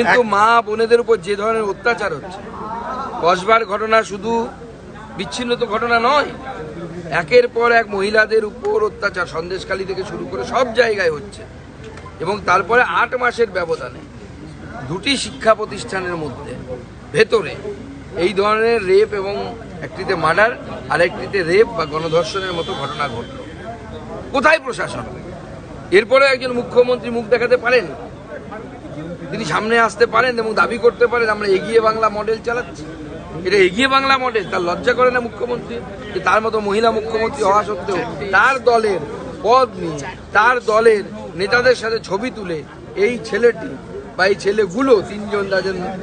কিন্তু মা বোনেদের উপর যে ধরনের অত্যাচার হচ্ছে, কসবার ঘটনা শুধু বিচ্ছিন্ন তো ঘটনা নয়, একের পর এক মহিলাদের উপর অত্যাচার সন্দেশখালী থেকে শুরু করে সব জায়গায় হচ্ছে। এবং তারপরে 8 মাসের ব্যবধানে দুটি শিক্ষা প্রতিষ্ঠানের মধ্যে ভেতরে এই ধরনের রেপ এবং একটিতে মার্ডার আর একটিতে রেপ বা গণধর্ষণের মতো ঘটনা ঘটল। কোথায় প্রশাসন? এরপরে একজন মুখ্যমন্ত্রী মুখ দেখাতে পারেন, তিনি সামনে আসতে পারেন এবং দাবি করতে পারেন আমরা এগিয়ে বাংলা মডেল চালাচ্ছি। এটা এগিয়ে বাংলা মডেল? তার লজ্জা করে না মুখ্যমন্ত্রী? যে তার মতো মহিলা মুখ্যমন্ত্রী হওয়া সত্ত্বেও তার দলের পদ নিয়ে তার দলের নেতাদের সাথে ছবি তুলে এই ছেলেটি বা এই ছেলেগুলো 3 জন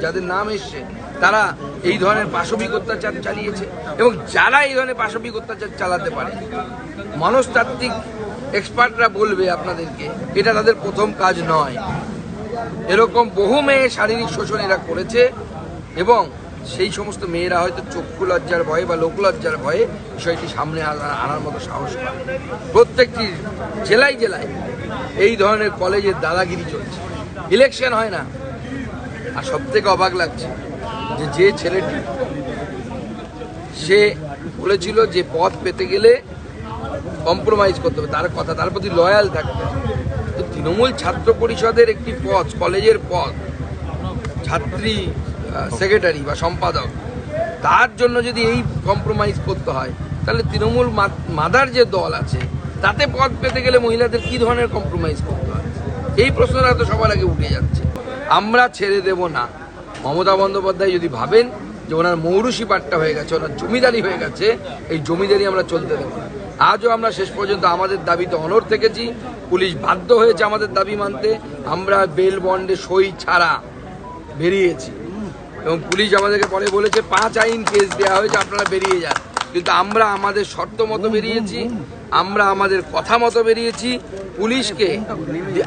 যাদের নাম এসছে তারা এই ধরনের পাশবিক অত্যাচার চালিয়েছে। এবং যারা এই ধরনের পাশবিক অত্যাচার চালাতে পারে, মনস্তাত্ত্বিক এক্সপার্টরা বলবে আপনাদেরকে এটা তাদের প্রথম কাজ নয়। এরকম বহু মেয়ে শারীরিক শোষণ এরা করেছে এবং সেই সমস্ত মেয়েরা হয়তো চক্ষু লজ্জার ভয়ে বা লোকলজ্জার ভয়ে বিষয়টি সামনে আনার মতো সাহস পায়। প্রত্যেকটি জেলায় জেলায় এই ধরনের কলেজের দাদাগিরি চলছে, ইলেকশন হয় না। আর সব থেকে অবাক লাগছে যে ছেলেটি সে বলেছিল যে পদ পেতে গেলে কম্প্রোমাইজ করতে হবে, তার কথা, তার প্রতি লয়াল থাকতে হবে। তো তৃণমূল ছাত্র পরিষদের একটি পদ, কলেজের পদ, ছাত্রী সেক্রেটারি বা সম্পাদক, তার জন্য যদি এই কম্প্রোমাইজ করতে হয়, তাহলে তৃণমূল মাদার যে দল আছে তাতে পদ পেতে গেলে মহিলাদের কি ধরনের কম্প্রোমাইজ করতে হয়? এই প্রশ্নটা তো সবার আগে উঠে যাচ্ছে। আমরা ছেড়ে দেব না। মমতা বন্দ্যোপাধ্যায় যদি ভাবেন যে ওনার মৌরুষি পাট্টা হয়ে গেছে, ওনার জমিদারি হয়ে গেছে, এই জমিদারি আমরা চলতে দেব না। আজও আমরা শেষ পর্যন্ত আমাদের দাবিতে অনড় থেকেছি। পুলিশ বাধ্য হয়েছে আমাদের দাবি মানতে। আমরা বেল বন্ডে সই ছাড়া বেরিয়েছি এবং পুলিশ আমাদেরকে পরে বলেছে 5 আইন কেস দেওয়া হয়েছে, আপনারা বেরিয়ে যান। কিন্তু আমরা আমাদের শর্ত মতো বেরিয়েছি, আমরা আমাদের কথা মতো বেরিয়েছি। পুলিশকে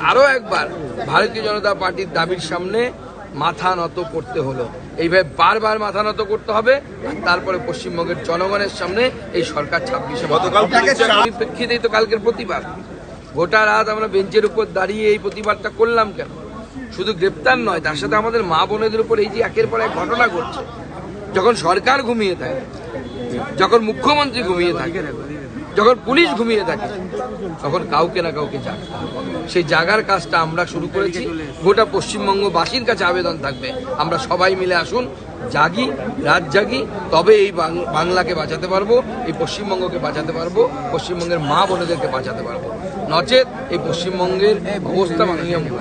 আরও একবার ভারতীয় জনতা পার্টির দাবির সামনে মাথা নত করতে হলো। এইভাবে বারবার মাথা নত করতে হবে। তারপরে পশ্চিমবঙ্গের জনগণের সামনে এই সরকার 26শে পরিপ্রেক্ষিতেই তো কালকের প্রতিবাদ। গোটা রাত আমরা বেঞ্চের উপর দাঁড়িয়ে এই প্রতিবাদটা করলাম কেন? শুধু গ্রেপ্তার নয়, তার সাথে আমাদের মা বোনেদের উপর এই যে একের পর এক ঘটনা ঘটছে, যখন সরকার ঘুমিয়ে থাকে, যখন মুখ্যমন্ত্রী ঘুমিয়ে থাকে, যখন পুলিশ ঘুমিয়ে থাকে, তখন কাউকে না কাউকে জাগে। সেই জাগার কাজটা আমরা শুরু করেছি। গোটা পশ্চিমবঙ্গবাসীর কাছে আবেদন থাকবে, আমরা সবাই মিলে আসুন, জাগি, রাত জাগি, তবে এই বাংলাকে বাঁচাতে পারবো, এই পশ্চিমবঙ্গকে বাঁচাতে পারবো, পশ্চিমবঙ্গের মা বোনেদেরকে বাঁচাতে পারবো। নচেত এই পশ্চিমবঙ্গের অবস্থা মাননীয়